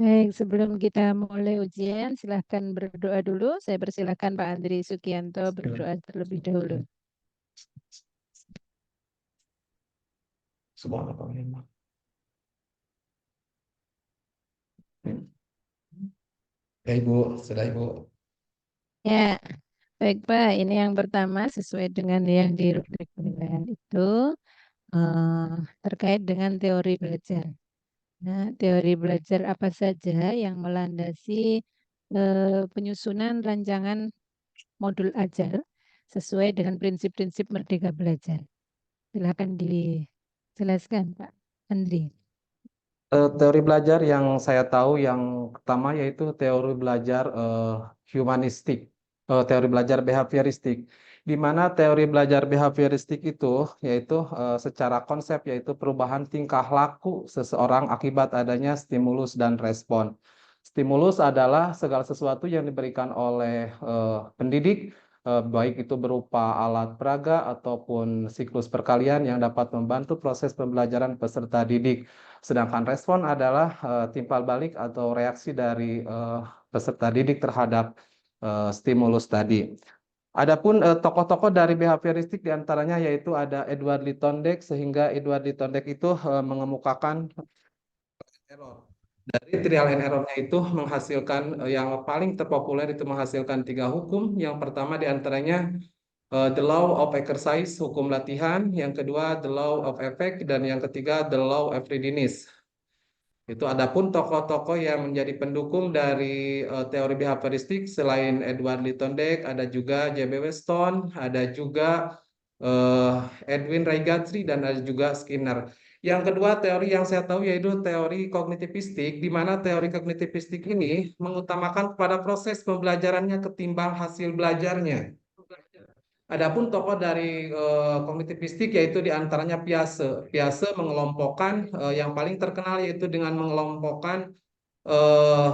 Baik, sebelum kita mulai ujian, silahkan berdoa dulu. Saya persilahkan Pak Andri Sugianto berdoa terlebih dahulu. Subhanallah. Ya Ibu, sudah Ibu. Ya, baik Pak. Ini yang pertama sesuai dengan yang di rubrik penilaian itu eh, terkait dengan teori belajar. Nah, teori belajar apa saja yang melandasi penyusunan rancangan modul ajar sesuai dengan prinsip-prinsip Merdeka Belajar. Silakan dijelaskan, Pak Andri. Teori belajar yang saya tahu yang pertama yaitu teori belajar humanistik, teori belajar behavioristik, di mana teori belajar behavioristik itu yaitu secara konsep yaitu perubahan tingkah laku seseorang akibat adanya stimulus dan respon. Stimulus adalah segala sesuatu yang diberikan oleh pendidik, baik itu berupa alat peraga ataupun siklus perkalian yang dapat membantu proses pembelajaran peserta didik. Sedangkan respon adalah timpal balik atau reaksi dari peserta didik terhadap stimulus tadi. Adapun tokoh-tokoh dari behavioristik diantaranya yaitu ada Edward Littondek, sehingga Edward Littondek itu mengemukakan error. Dari trial and error-nya itu menghasilkan yang paling terpopuler itu menghasilkan 3 hukum. Yang pertama diantaranya the law of exercise, hukum latihan. Yang kedua the law of effect, dan yang ketiga the law of readiness. Itu adapun tokoh-tokoh yang menjadi pendukung dari teori behavioristik selain Edward Littondek, ada juga J.B. Weston, ada juga eh, Edwin Ray Guthrie, dan ada juga Skinner. Yang kedua teori yang saya tahu yaitu teori kognitivistik, di mana teori kognitivistik ini mengutamakan pada proses pembelajarannya ketimbang hasil belajarnya. Adapun tokoh dari kognitivistik yaitu diantaranya Piase. Piase mengelompokkan yang paling terkenal yaitu dengan mengelompokkan eh,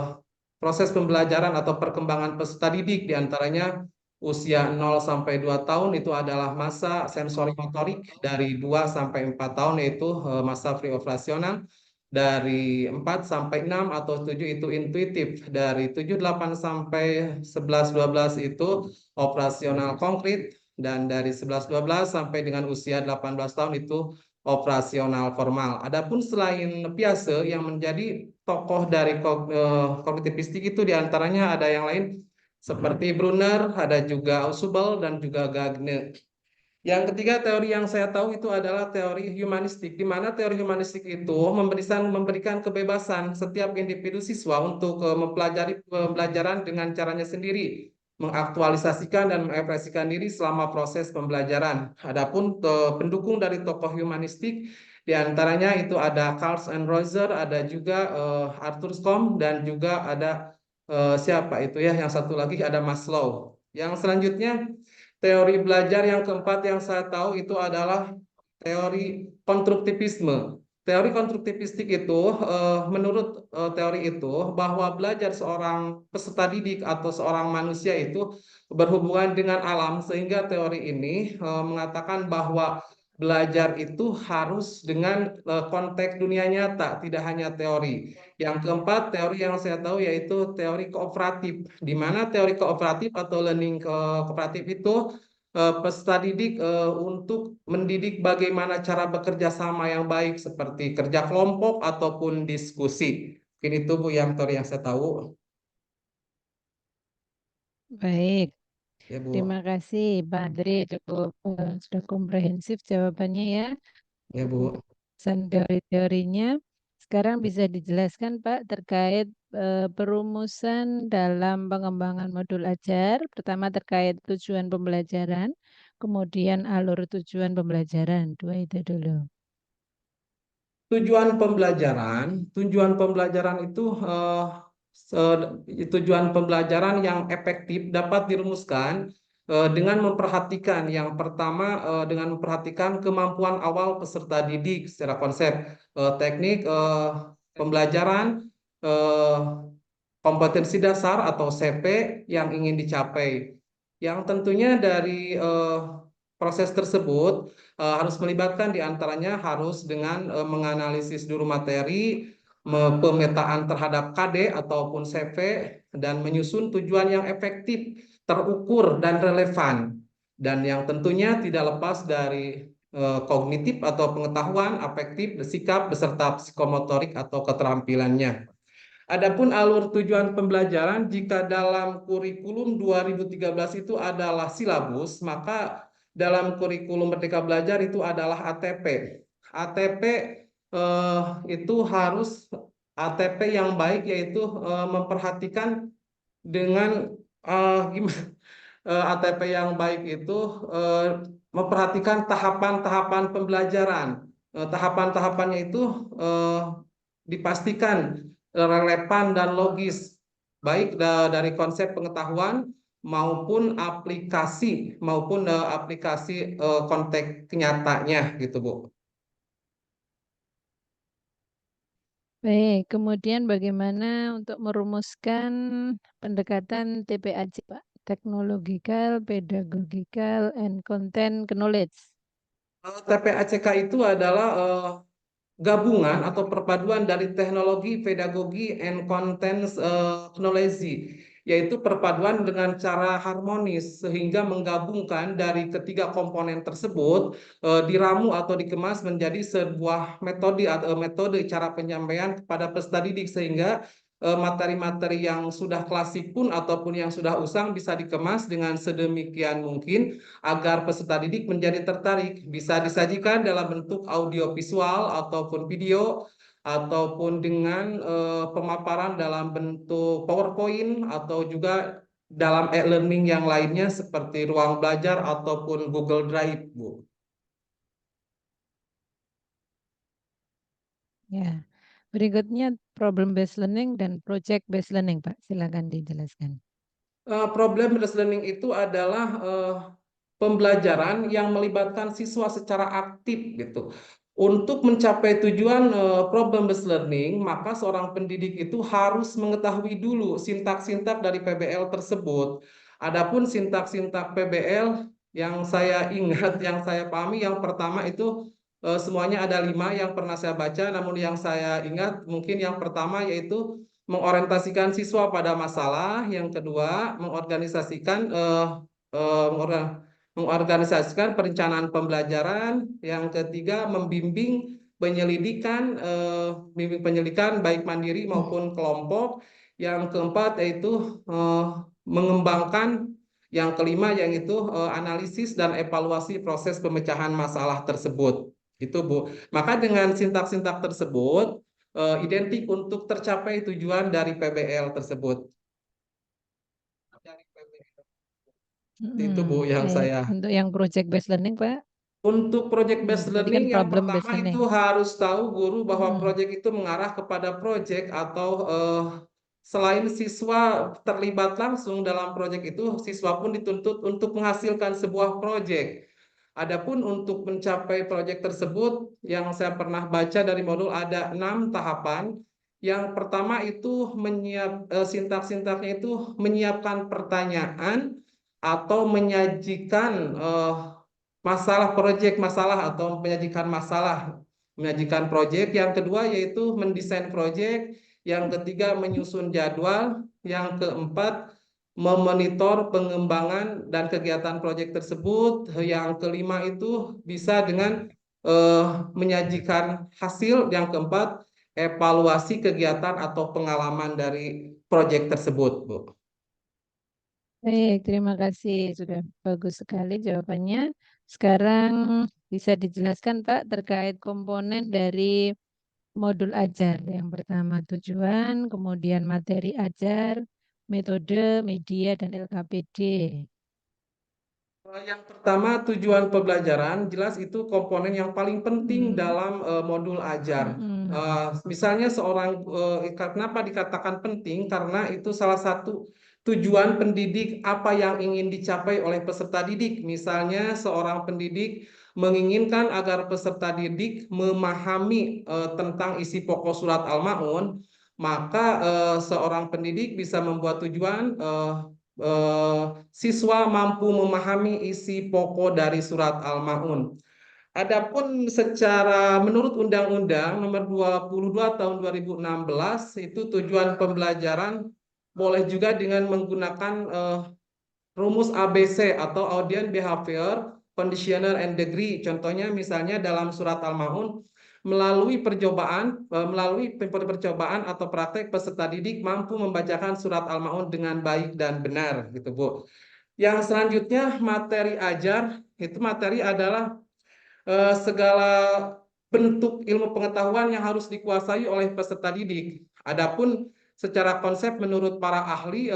proses pembelajaran atau perkembangan peserta didik, diantaranya usia 0 sampai 2 tahun itu adalah masa sensori motorik, dari 2 sampai 4 tahun yaitu masa free operasional, dari 4 sampai 6 atau 7 itu intuitif, dari 7 8 sampai 11 12 itu operasional konkret, dan dari 11 12 sampai dengan usia 18 tahun itu operasional formal. Adapun selain Piase yang menjadi tokoh dari kognitivistik itu diantaranya ada yang lain seperti Brunner, ada juga Ausubel, dan juga Gagne. Yang ketiga teori yang saya tahu itu adalah teori humanistik, di mana teori humanistik itu memberikan kebebasan setiap individu siswa untuk mempelajari pembelajaran dengan caranya sendiri, mengaktualisasikan dan mengekspresikan diri selama proses pembelajaran. Adapun pendukung dari tokoh humanistik diantaranya itu ada Karl and Roger, ada juga Arthur Skom, dan juga ada siapa itu ya, yang satu lagi ada Maslow. Yang selanjutnya teori belajar yang keempat yang saya tahu itu adalah teori konstruktivisme. Teori konstruktivistik itu, menurut teori itu, bahwa belajar seorang peserta didik atau seorang manusia itu berhubungan dengan alam, sehingga teori ini mengatakan bahwa belajar itu harus dengan konteks dunia nyata, tidak hanya teori. Yang keempat, teori yang saya tahu yaitu teori kooperatif, di mana teori kooperatif atau learning kooperatif itu peserta didik untuk mendidik bagaimana cara bekerja sama yang baik seperti kerja kelompok ataupun diskusi. Mungkin itu Bu yang teori yang saya tahu. Baik, Ya terima Bu, kasih Pak Andri cukup sudah komprehensif jawabannya ya. ya Bu. Penjelasan teori-teorinya. Sekarang bisa dijelaskan Pak terkait perumusan dalam pengembangan modul ajar. Pertama terkait tujuan pembelajaran, kemudian alur tujuan pembelajaran. Dua itu dulu. Tujuan pembelajaran itu tujuan pembelajaran yang efektif dapat dirumuskan dengan memperhatikan yang pertama, dengan memperhatikan kemampuan awal peserta didik secara konsep, teknik pembelajaran, eh, kompetensi dasar atau CP yang ingin dicapai. Yang tentunya dari proses tersebut harus melibatkan diantaranya harus dengan menganalisis dulu materi, pemetaan terhadap KD ataupun CV, dan menyusun tujuan yang efektif, terukur, dan relevan. Dan yang tentunya tidak lepas dari kognitif atau pengetahuan, afektif, sikap, beserta psikomotorik atau keterampilannya. Adapun alur tujuan pembelajaran, jika dalam kurikulum 2013 itu adalah silabus, maka dalam kurikulum Merdeka Belajar itu adalah ATP. ATP itu harus ATP yang baik, yaitu memperhatikan dengan gimana, ATP yang baik itu memperhatikan tahapan-tahapan pembelajaran. Tahapan-tahapannya itu dipastikan relevan dan logis, baik dari konsep pengetahuan maupun aplikasi konteks nyatanya gitu, Bu. Baik, kemudian bagaimana untuk merumuskan pendekatan TPAC, Pak? Technological, Pedagogical, and Content Knowledge. TPACK itu adalah gabungan atau perpaduan dari teknologi, pedagogi, and content knowledge, yaitu perpaduan dengan cara harmonis sehingga menggabungkan dari ketiga komponen tersebut, diramu atau dikemas menjadi sebuah metode cara penyampaian kepada peserta didik, sehingga materi-materi yang sudah klasik pun ataupun yang sudah usang bisa dikemas dengan sedemikian mungkin agar peserta didik menjadi tertarik, bisa disajikan dalam bentuk audio visual ataupun video, ataupun dengan pemaparan dalam bentuk PowerPoint, atau juga dalam e-learning yang lainnya seperti Ruang Belajar ataupun Google Drive, Bu. Ya, berikutnya problem based learning dan project based learning, Pak. Silakan dijelaskan. Problem based learning itu adalah pembelajaran yang melibatkan siswa secara aktif gitu. Untuk mencapai tujuan problem based learning, maka seorang pendidik itu harus mengetahui dulu sintak-sintak dari PBL tersebut. Adapun sintak-sintak PBL yang saya ingat, yang saya pahami, yang pertama itu semuanya ada 5 yang pernah saya baca, namun yang saya ingat mungkin yang pertama yaitu mengorientasikan siswa pada masalah, yang kedua mengorganisasikan perencanaan pembelajaran, yang ketiga membimbing penyelidikan baik mandiri maupun kelompok, yang keempat yaitu mengembangkan, yang kelima yaitu analisis dan evaluasi proses pemecahan masalah tersebut. Itu, Bu. Maka dengan sintak-sintak tersebut identik untuk tercapai tujuan dari PBL tersebut. Itu, Bu, yang Baik. saya. Untuk yang project based learning, Pak. Untuk project based Tadi kan learning, yang problem based pertama learning. itu harus tahu guru bahwa Mm-mm. project itu mengarah kepada project, atau selain siswa terlibat langsung dalam project itu, siswa pun dituntut untuk menghasilkan sebuah project. Adapun untuk mencapai project tersebut, yang saya pernah baca dari modul ada 6 tahapan. Yang pertama itu sintak-sintaknya itu menyiapkan pertanyaan atau menyajikan masalah atau menyajikan proyek. Yang kedua yaitu mendesain proyek, yang ketiga menyusun jadwal, yang keempat memonitor pengembangan dan kegiatan proyek tersebut, yang kelima itu bisa dengan menyajikan hasil, yang keempat evaluasi kegiatan atau pengalaman dari proyek tersebut, Bu. Baik, terima kasih. Sudah bagus sekali jawabannya. Sekarang bisa dijelaskan, Pak, terkait komponen dari modul ajar. Yang pertama tujuan, kemudian materi ajar, metode, media, dan LKPD. Yang pertama, tujuan pembelajaran, jelas itu komponen yang paling penting Hmm. dalam modul ajar. Misalnya kenapa dikatakan penting? Karena itu salah satu tujuan pendidik, apa yang ingin dicapai oleh peserta didik. Misalnya seorang pendidik menginginkan agar peserta didik memahami tentang isi pokok surat Al-Maun, maka seorang pendidik bisa membuat tujuan siswa mampu memahami isi pokok dari surat Al-Maun. Adapun secara menurut Undang-Undang Nomor 22 Tahun 2016 itu tujuan pembelajaran boleh juga dengan menggunakan rumus ABC atau Audience Behavior Conditioner and Degree. Contohnya misalnya dalam surat Al-Maun melalui percobaan atau praktek peserta didik mampu membacakan surat Al-Maun dengan baik dan benar gitu Bu. Yang selanjutnya materi ajar itu materi adalah segala bentuk ilmu pengetahuan yang harus dikuasai oleh peserta didik. Adapun secara konsep menurut para ahli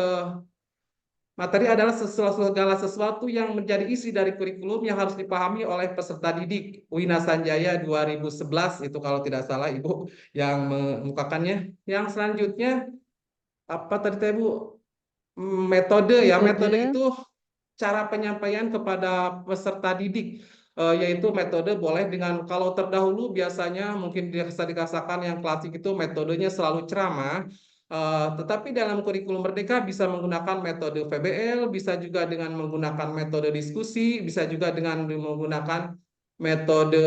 materi adalah segala sesuatu yang menjadi isi dari kurikulum yang harus dipahami oleh peserta didik. Wina Sanjaya 2011 itu kalau tidak salah Ibu yang mengukakannya. Yang selanjutnya apa tadi Teh, Bu? Metode ya, metode Metode. itu cara penyampaian kepada peserta didik, yaitu metode boleh dengan kalau terdahulu biasanya mungkin bisa dikatakan yang klasik itu metodenya selalu ceramah, tetapi dalam kurikulum Merdeka bisa menggunakan metode PBL, bisa juga dengan menggunakan metode diskusi, bisa juga dengan menggunakan metode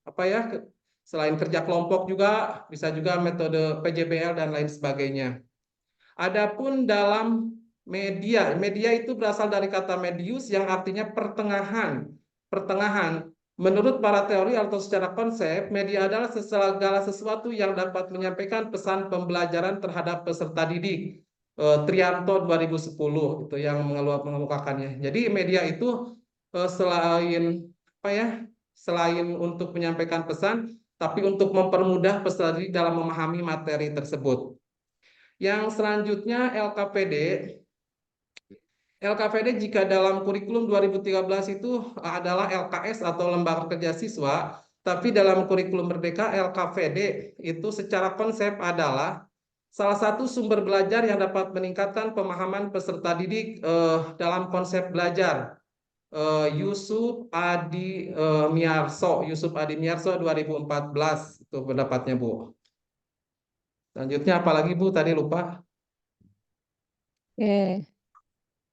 apa ya, selain kerja kelompok juga bisa juga metode PJBL dan lain sebagainya. Adapun dalam media, media itu berasal dari kata medius yang artinya pertengahan. Pertengahan. Menurut para teori atau secara konsep, media adalah segala sesuatu yang dapat menyampaikan pesan pembelajaran terhadap peserta didik. Trianto 2010 itu yang mengemukakannya. Jadi media itu selain apa ya? Selain untuk menyampaikan pesan, tapi untuk mempermudah peserta didik dalam memahami materi tersebut. Yang selanjutnya LKPD. LKPD jika dalam kurikulum 2013 itu adalah LKS atau Lembaga Kerja Siswa, tapi dalam kurikulum Merdeka LKPD itu secara konsep adalah salah satu sumber belajar yang dapat meningkatkan pemahaman peserta didik dalam konsep belajar. Yusuf Adi Miarso 2014 itu pendapatnya Bu. Selanjutnya apalagi Bu tadi lupa. Oke.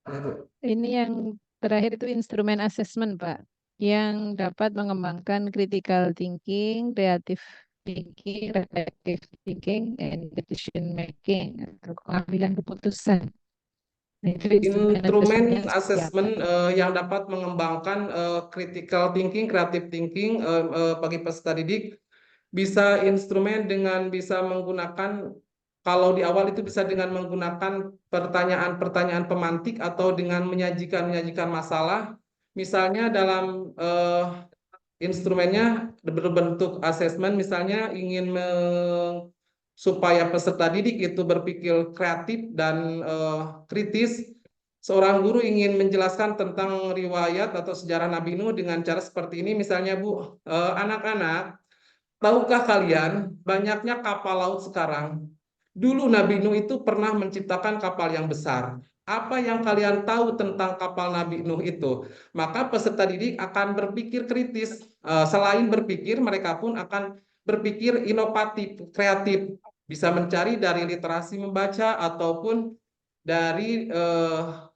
Ya, Bu. Ini yang terakhir itu instrumen assessment, Pak, yang dapat mengembangkan critical thinking, creative thinking, reflective thinking, and decision making, atau pengambilan keputusan. Nah, itu instrumen assessmentnya Instrumen seperti apa asesmen tuh? yang dapat mengembangkan critical thinking, creative thinking bagi peserta didik bisa instrumen dengan bisa menggunakan kalau di awal itu bisa dengan menggunakan pertanyaan-pertanyaan pemantik atau dengan menyajikan masalah. Misalnya dalam instrumennya berbentuk asesmen, misalnya ingin supaya peserta didik itu berpikir kreatif dan kritis. Seorang guru ingin menjelaskan tentang riwayat atau sejarah Nabi Nuh dengan cara seperti ini, misalnya Bu, anak-anak, tahukah kalian banyaknya kapal laut sekarang? Dulu Nabi Nuh itu pernah menciptakan kapal yang besar. Apa yang kalian tahu tentang kapal Nabi Nuh itu? Maka peserta didik akan berpikir kritis. Selain berpikir, mereka pun akan berpikir inovatif, kreatif. Bisa mencari dari literasi membaca ataupun dari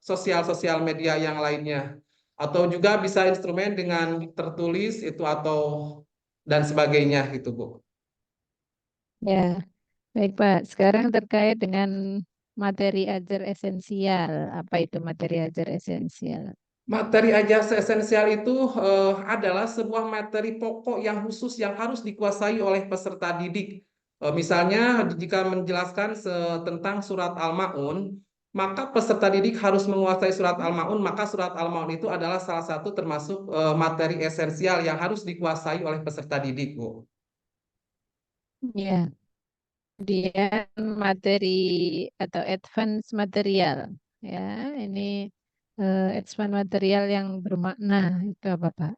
sosial-sosial media yang lainnya. Atau juga bisa instrumen dengan tertulis itu atau dan sebagainya gitu Bu. Ya, baik Pak. Sekarang terkait dengan materi ajar esensial. Apa itu materi ajar esensial? Materi ajar esensial itu adalah sebuah materi pokok yang khusus yang harus dikuasai oleh peserta didik. Misalnya jika menjelaskan tentang surat Al-Maun, maka peserta didik harus menguasai surat Al-Maun, maka surat Al-Maun itu adalah salah satu termasuk materi esensial yang harus dikuasai oleh peserta didik, Bu. Ya, kemudian materi atau advance material. Ya, ini advance material yang bermakna itu apa Pak?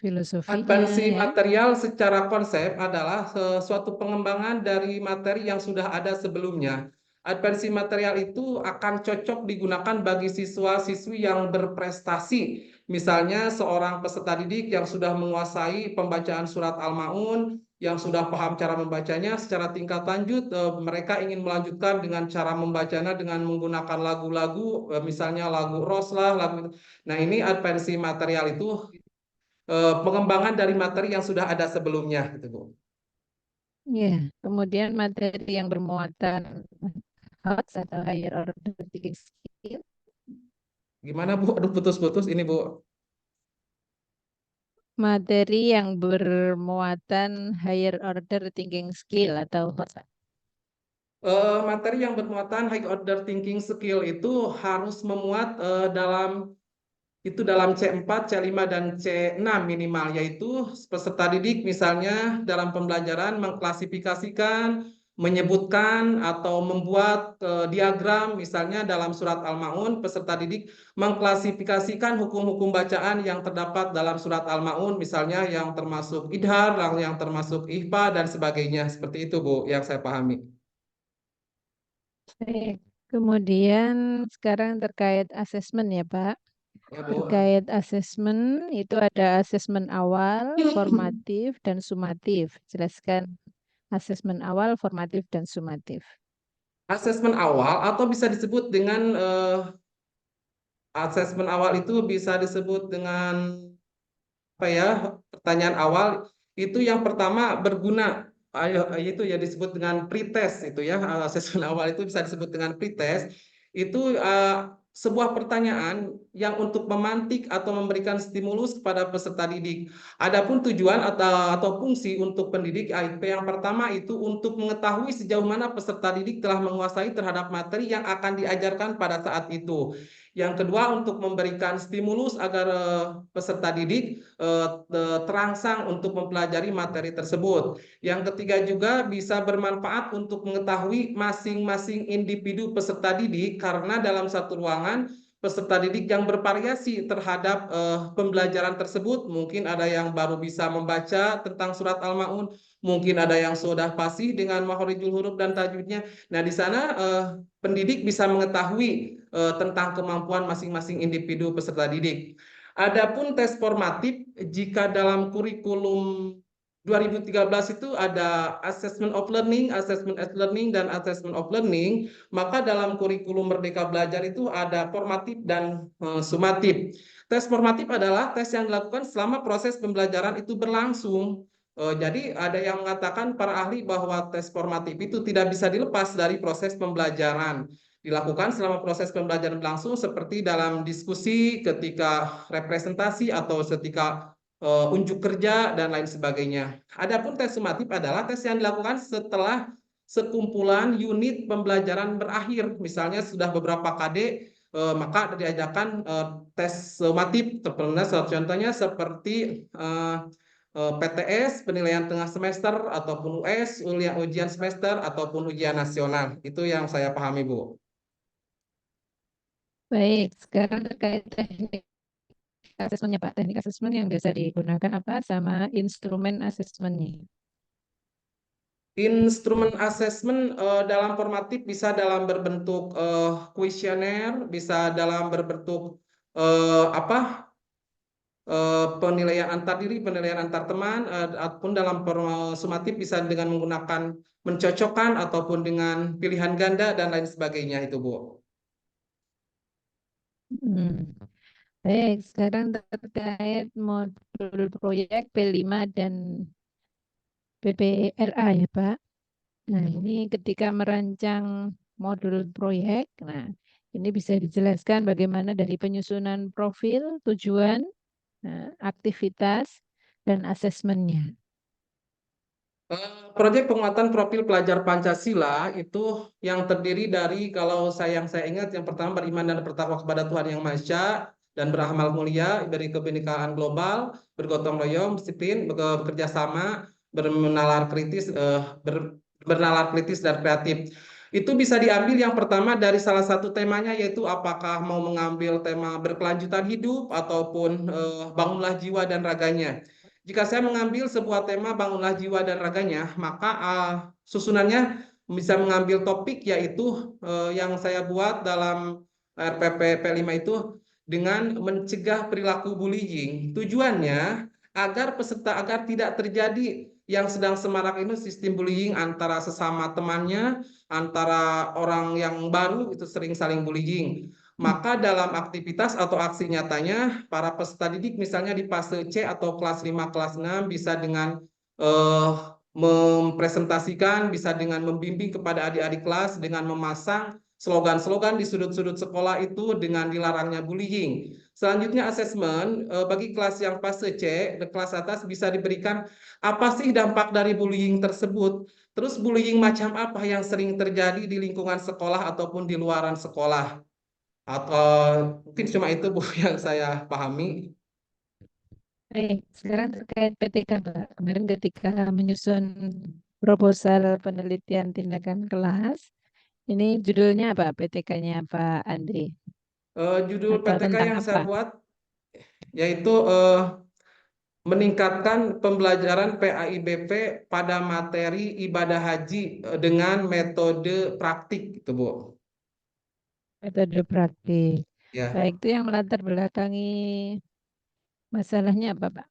Filosofinya Advansi ya. material secara konsep adalah suatu pengembangan dari materi yang sudah ada sebelumnya. Advansi material itu akan cocok digunakan bagi siswa-siswi yang berprestasi. Misalnya seorang peserta didik yang sudah menguasai pembacaan surat Al-Maun, yang sudah paham cara membacanya secara tingkat lanjut, mereka ingin melanjutkan dengan cara membacanya dengan menggunakan lagu-lagu, misalnya lagu Ros lah, lagu. Nah, ini advansi material itu pengembangan dari materi yang sudah ada sebelumnya, gitu Bu. Ya, kemudian materi yang bermuatan HOTS atau higher order thinking skill. Gimana Bu? Aduh putus-putus ini Bu. Materi yang bermuatan higher order thinking skill atau HOTS. Materi yang bermuatan high order thinking skill itu harus memuat dalam C4, C5, dan C6 minimal, yaitu peserta didik misalnya dalam pembelajaran mengklasifikasikan, menyebutkan, atau membuat diagram, misalnya dalam surat Al-Ma'un, peserta didik mengklasifikasikan hukum-hukum bacaan yang terdapat dalam surat Al-Ma'un, misalnya yang termasuk idhar, yang termasuk ihfa, dan sebagainya. Seperti itu, Bu, yang saya pahami. Baik. Kemudian sekarang terkait asesmen ya Pak. Ya, Bu. Terkait asesmen itu ada asesmen awal, formatif, dan sumatif. Jelaskan asesmen awal, formatif, dan sumatif. Asesmen awal atau bisa disebut dengan asesmen awal itu bisa disebut dengan apa ya, pertanyaan awal itu yang pertama berguna. Itu ya disebut dengan pretest itu ya. Asesmen awal itu bisa disebut dengan pretest. Itu sebuah pertanyaan yang untuk memantik atau memberikan stimulus kepada peserta didik. Adapun tujuan atau fungsi untuk pendidik AIP yang pertama itu untuk mengetahui sejauh mana peserta didik telah menguasai terhadap materi yang akan diajarkan pada saat itu. Yang kedua, untuk memberikan stimulus agar peserta didik terangsang untuk mempelajari materi tersebut. Yang ketiga juga bisa bermanfaat untuk mengetahui masing-masing individu peserta didik, karena dalam satu ruangan peserta didik yang bervariasi terhadap pembelajaran tersebut. Mungkin ada yang baru bisa membaca tentang surat Al-Ma'un, mungkin ada yang sudah fasih dengan makhorijul huruf dan tajwidnya. Nah, di sana pendidik bisa mengetahui tentang kemampuan masing-masing individu peserta didik. Adapun tes formatif, jika dalam kurikulum 2013 itu ada assessment of learning, assessment as learning, dan assessment of learning, maka dalam kurikulum Merdeka Belajar itu ada formatif dan sumatif. Tes formatif adalah tes yang dilakukan selama proses pembelajaran itu berlangsung. Jadi ada yang mengatakan para ahli bahwa tes formatif itu tidak bisa dilepas dari proses pembelajaran, dilakukan selama proses pembelajaran berlangsung, seperti dalam diskusi, ketika representasi, atau ketika unjuk kerja, dan lain sebagainya. Adapun tes sumatif adalah tes yang dilakukan setelah sekumpulan unit pembelajaran berakhir. Misalnya sudah beberapa KD, maka diajarkan tes sumatif. Contohnya seperti PTS, penilaian tengah semester, ataupun US, ujian semester, ataupun ujian nasional. Itu yang saya pahami, Bu. Baik, sekarang terkait teknik asesmennya Pak. Teknik asesmen yang biasa digunakan apa sama instrumen asesmennya? Instrumen asesmen dalam formatif bisa dalam berbentuk kuesioner, bisa dalam berbentuk apa penilaian antar diri, penilaian antar teman, ataupun dalam sumatif bisa dengan menggunakan mencocokkan, ataupun dengan pilihan ganda, dan lain sebagainya itu, Bu. Hmm. Baik, sekarang terkait modul proyek P5 dan PPRA ya Pak. Nah, ini ketika merancang modul proyek, nah ini bisa dijelaskan bagaimana dari penyusunan profil, tujuan, aktivitas, dan asesmennya. Proyek penguatan profil pelajar Pancasila itu yang terdiri dari, kalau yang saya ingat, yang pertama beriman dan bertakwa kepada Tuhan Yang Maha Esa dan beramal mulia, dari kebinekaan global, bergotong royong, disiplin, bekerja sama, bernalar kritis dan kreatif. Itu bisa diambil yang pertama dari salah satu temanya, yaitu apakah mau mengambil tema berkelanjutan hidup ataupun bangunlah jiwa dan raganya. Jika saya mengambil sebuah tema bangunlah jiwa dan raganya, maka susunannya bisa mengambil topik, yaitu yang saya buat dalam RPP P5 itu, dengan mencegah perilaku bullying. Tujuannya agar tidak terjadi yang sedang semarak ini, sistem bullying antara sesama temannya, antara orang yang baru itu sering saling bullying. Maka dalam aktivitas atau aksi nyatanya, para peserta didik misalnya di fase C atau kelas 5, kelas 6 bisa dengan eh, mempresentasikan, bisa dengan membimbing kepada adik-adik kelas dengan memasang slogan-slogan di sudut-sudut sekolah itu dengan dilarangnya bullying. Selanjutnya asesmen bagi kelas yang fase C, kelas atas bisa diberikan apa sih dampak dari bullying tersebut. Terus bullying macam apa yang sering terjadi di lingkungan sekolah ataupun di luaran sekolah. Atau mungkin cuma itu Bu yang saya pahami. Sekarang terkait PTK, Pak. Kemarin ketika menyusun proposal penelitian tindakan kelas, ini judulnya apa? PTK-nya Pak Andri? Judul Atau PTK tentang yang saya apa? buat yaitu meningkatkan pembelajaran PAIBP pada materi ibadah haji dengan metode praktik gitu Bu. Metode praktik. Ya. Baik, itu yang melatar belakangi masalahnya apa, Pak?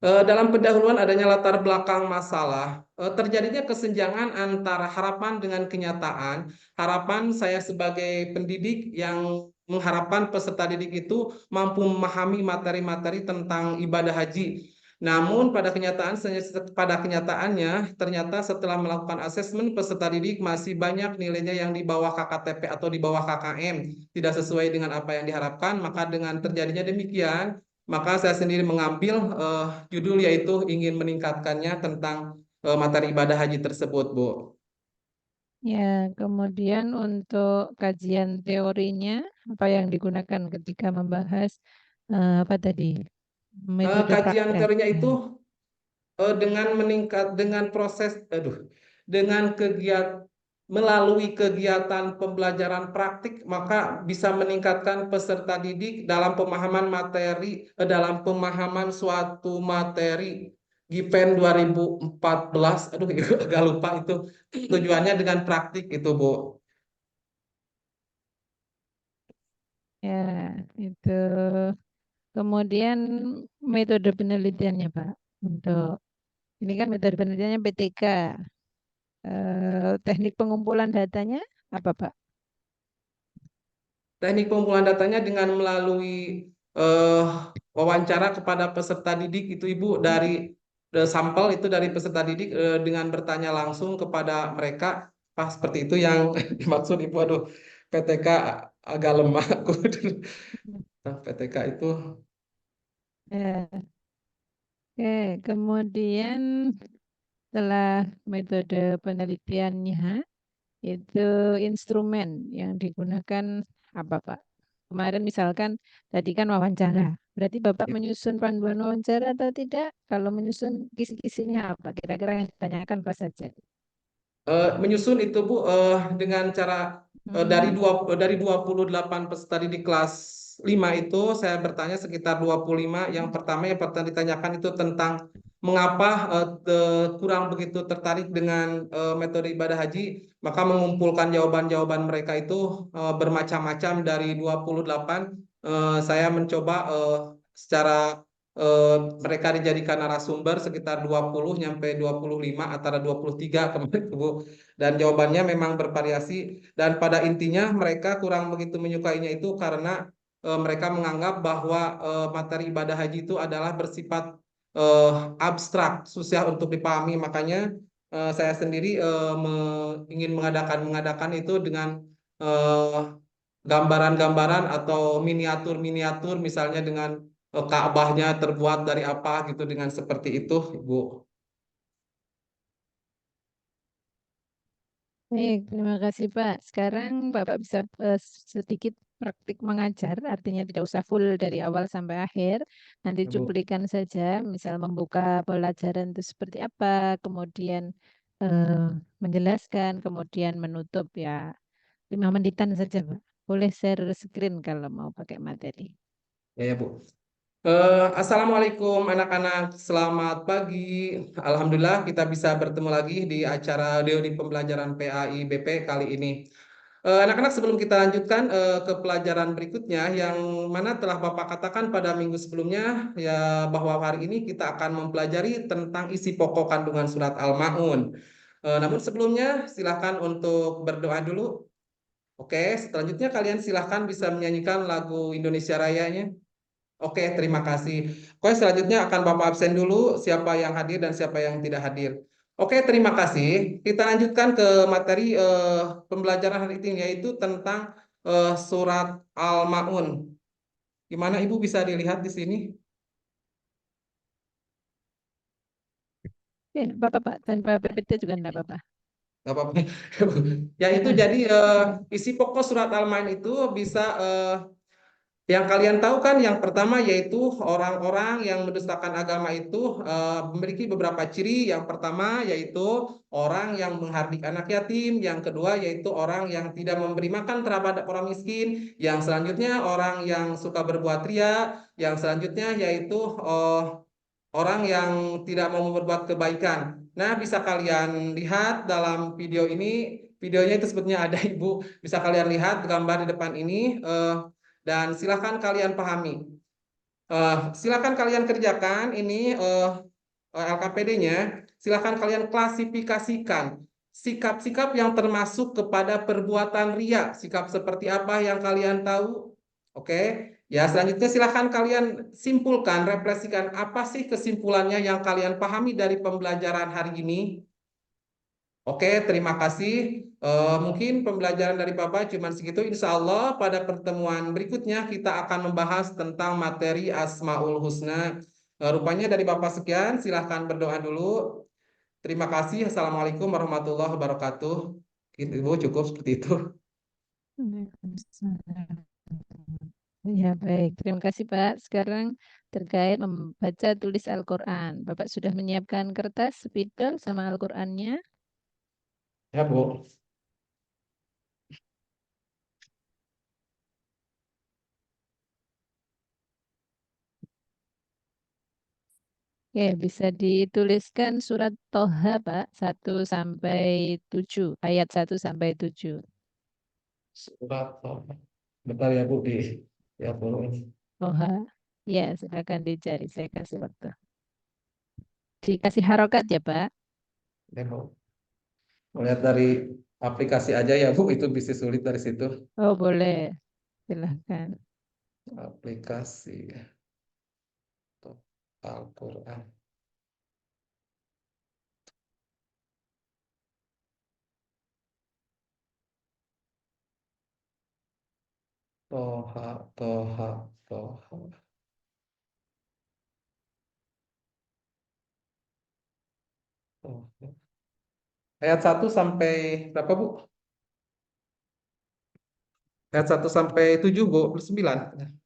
Dalam pendahuluan adanya latar belakang masalah, terjadinya kesenjangan antara harapan dengan kenyataan. Harapan saya sebagai pendidik yang mengharapkan peserta didik itu mampu memahami materi-materi tentang ibadah haji. Namun pada kenyataannya ternyata setelah melakukan asesmen peserta didik masih banyak nilainya yang di bawah KKTP atau di bawah KKM, tidak sesuai dengan apa yang diharapkan. Maka dengan terjadinya demikian, maka saya sendiri mengambil judul yaitu ingin meningkatkannya tentang materi ibadah haji tersebut, Bu. Ya, kemudian untuk kajian teorinya, apa yang digunakan ketika membahas apa tadi? Metode Kajian praktek. teorinya Ya. itu dengan proses, dengan kegiatan melalui kegiatan pembelajaran praktik, maka bisa meningkatkan peserta didik dalam pemahaman materi, dalam pemahaman suatu materi. Given 2014, aduh agak lupa itu tujuannya dengan praktik itu, Bu. Ya, itu. Kemudian metode penelitiannya, Pak. Untuk ini kan metode penelitiannya PTK. Teknik pengumpulan datanya apa, Pak? Teknik pengumpulan datanya dengan melalui eh, wawancara kepada peserta didik itu Ibu dari sampel itu dari peserta didik dengan bertanya langsung kepada mereka. Seperti itu yang dimaksud Ibu. Aduh, PTK agak lemah aku. Nah, PTK itu Ya, oke. Kemudian setelah metode penelitiannya, itu instrumen yang digunakan apa, Pak? Kemarin misalkan tadi kan wawancara. Berarti Bapak menyusun panduan wawancara atau tidak? Kalau menyusun kisi-kisinya apa? Kira-kira yang ditanyakan apa saja? menyusun itu Bu dengan cara Hmm. dari 28 peserta didik kelas 5 itu saya bertanya sekitar 25. Yang pertama yang pertama ditanyakan itu tentang mengapa kurang begitu tertarik dengan metode ibadah haji, maka mengumpulkan jawaban-jawaban mereka itu bermacam-macam dari 28. Saya mencoba secara mereka dijadikan narasumber sekitar 20 nyampe 25 antara 23 kemarin Bu. Dan jawabannya memang bervariasi dan pada intinya mereka kurang begitu menyukainya itu karena mereka menganggap bahwa materi ibadah haji itu adalah bersifat eh, abstrak, susah untuk dipahami. Makanya saya sendiri ingin mengadakan itu dengan eh, gambaran-gambaran atau miniatur-miniatur misalnya dengan Ka'bahnya terbuat dari apa gitu dengan seperti itu, Ibu. Baik, terima kasih Pak. Sekarang Bapak bisa sedikit praktik mengajar, artinya tidak usah full dari awal sampai akhir. Nanti Ya, Bu. cuplikan saja, misal membuka pelajaran itu seperti apa, kemudian eh, menjelaskan, kemudian menutup ya 5 menitan saja Pak. Boleh share screen kalau mau pakai materi. Ya, ya, Bu. Assalamualaikum anak-anak, selamat pagi. Alhamdulillah kita bisa bertemu lagi di acara Reuni Pembelajaran PAI BP kali ini. Anak-anak sebelum kita lanjutkan ke pelajaran berikutnya yang mana telah Bapak katakan pada minggu sebelumnya ya bahwa hari ini kita akan mempelajari tentang isi pokok kandungan surat Al-Maun. Namun sebelumnya silakan untuk berdoa dulu. Oke, selanjutnya kalian silahkan bisa menyanyikan lagu Indonesia Rayanya. Oke, terima kasih. Oke, selanjutnya akan Bapak absen dulu siapa yang hadir dan siapa yang tidak hadir. Oke, terima kasih. Kita lanjutkan ke materi pembelajaran hari ini yaitu tentang surat Al-Maun. Gimana Ibu bisa dilihat di sini? Ya, Bapak, Pak, tanpa PPT juga enggak apa-apa. Nggak apa-apa. Ya itu jadi isi pokok surat Al-Maun itu bisa yang kalian tahu kan yang pertama yaitu orang-orang yang mendustakan agama itu memiliki beberapa ciri. Yang pertama yaitu orang yang menghardik anak yatim, yang kedua yaitu orang yang tidak memberi makan terhadap orang miskin, yang selanjutnya orang yang suka berbuat ria, yang selanjutnya yaitu orang yang tidak mau berbuat kebaikan. Nah, bisa kalian lihat dalam video ini, videonya itu sebetulnya ada Ibu, bisa kalian lihat gambar di depan ini. Dan silakan kalian pahami. Silakan kalian kerjakan ini LKPD-nya. Silakan kalian klasifikasikan sikap-sikap yang termasuk kepada perbuatan ria. Sikap seperti apa yang kalian tahu? Oke. Ya, selanjutnya silakan kalian simpulkan, refleksikan apa sih kesimpulannya yang kalian pahami dari pembelajaran hari ini. Oke, terima kasih. Mungkin pembelajaran dari Bapak cuma segitu. Insya Allah pada pertemuan berikutnya kita akan membahas tentang materi Asmaul Husna. Rupanya dari Bapak sekian, silahkan berdoa dulu. Terima kasih. Assalamualaikum warahmatullahi wabarakatuh. Ibu cukup seperti itu. Waalaikumsalam. Ya, baik. Terima kasih, Pak. Sekarang terkait membaca tulis Al-Quran. Bapak sudah menyiapkan kertas, spidol, sama Al-Qurannya? Ya, Bu. Oke, bisa dituliskan surat Toha, Pak, 1 sampai 7, ayat 1 sampai 7. Surat. Bentar ya, Bu. Ya, Bu. Toha. Ya, silakan dicari. Saya kasih waktu. Dikasih harokat ya, Pak. Ya, Bu. Melihat dari aplikasi aja ya, Bu. Itu bisa sulit dari situ. Oh, boleh. Silahkan. Aplikasi Al-Quran. Toha, Toha, Toha, Toha. Ayat 1 sampai berapa, Bu? Ayat 1 sampai 7, Bu. Plus 9.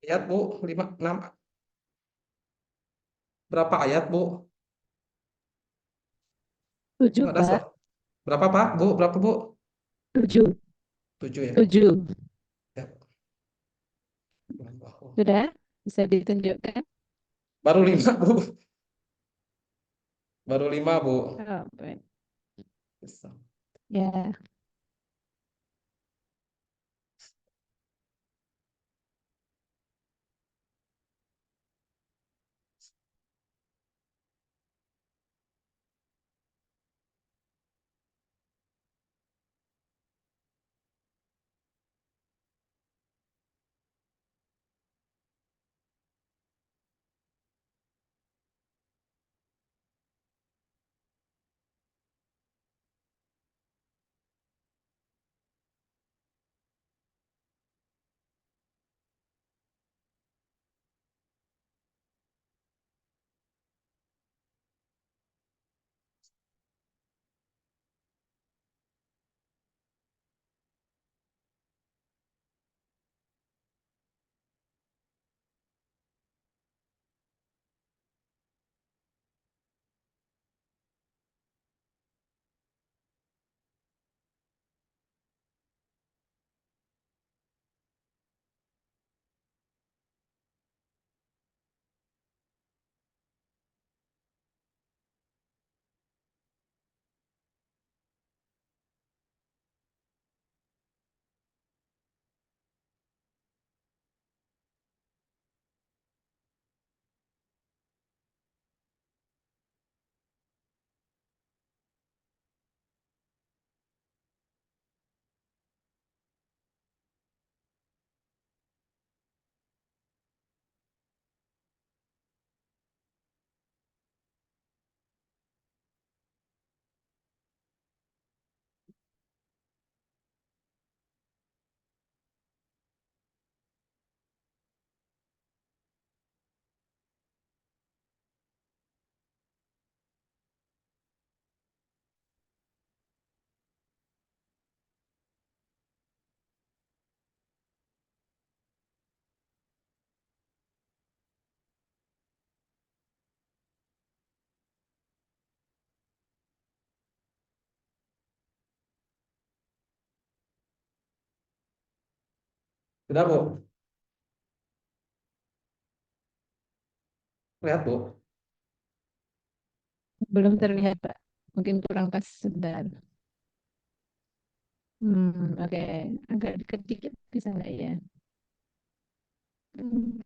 Ayat Bu, 5, 6. Berapa ayat Bu? 7, Nggak ada Pak. berapa Pak? Bu, berapa Bu? 7. 7 ya. 7. Ya. Sudah? Bisa ditunjukkan? Baru 5 Bu. Baru 5 Bu. Oh, baik. Ya, Sudah Bu. Lihat Bu. belum terlihat, Pak. Mungkin kurang pas sebentar. Oke. Agak dekat dikit bisa nggak ya? Hmm,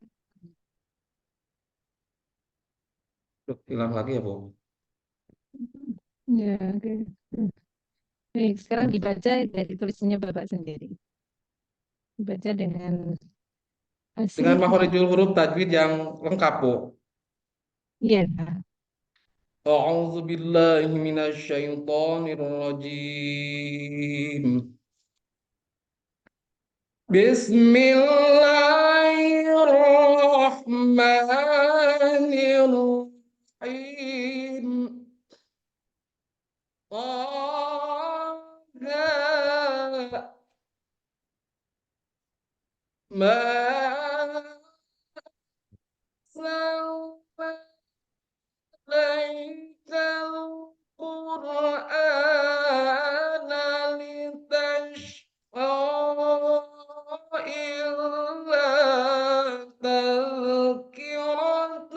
Duh, hilang lagi ya Bu. ya, oke. Baik, sekarang dibaca dari tulisannya Bapak sendiri. Dibaca dengan Dengan asing. makhorijul huruf tajwid yang lengkap Bu. Iya. A'udzu billahi minasyaitonir rajim. Bismillahirrahmanirrahim. طه ما أنزلنا القرآن لتشقى إلا تذكرة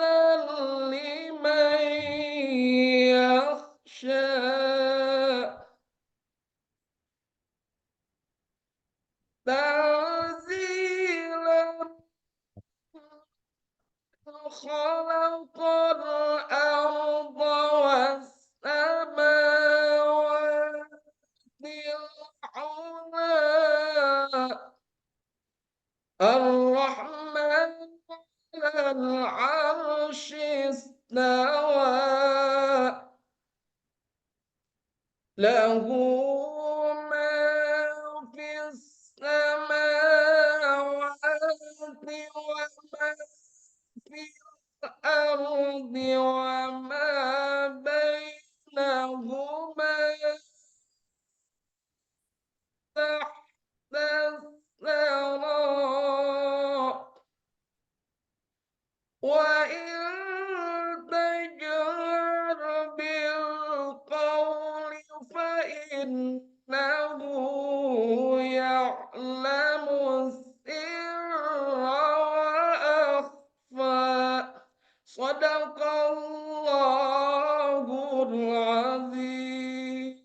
لمن يخشى تنزيلا خلق الأرض والسماوات العلى الرحمن على العرش استوى له ما في السماوات وما في الأرض وما بينهما تحت الثرى وإن تجهر بالقول فإنه يعلم السر وأخفى صدق الله العظيم.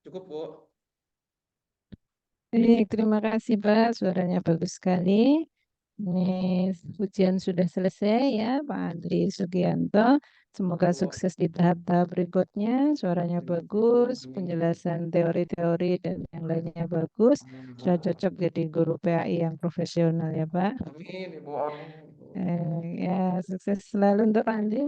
Cukup, Bu. Baik, terima kasih Pak, suaranya bagus sekali. Ini ujian sudah selesai ya, Pak Andri Sugianto. Semoga Bu. sukses di tahap-tahap berikutnya. Suaranya bagus, penjelasan teori-teori dan yang lainnya bagus. Sudah cocok jadi guru PAI yang profesional ya Pak. Amin, Ibu, amin. Ya, sukses selalu untuk Pak Andri.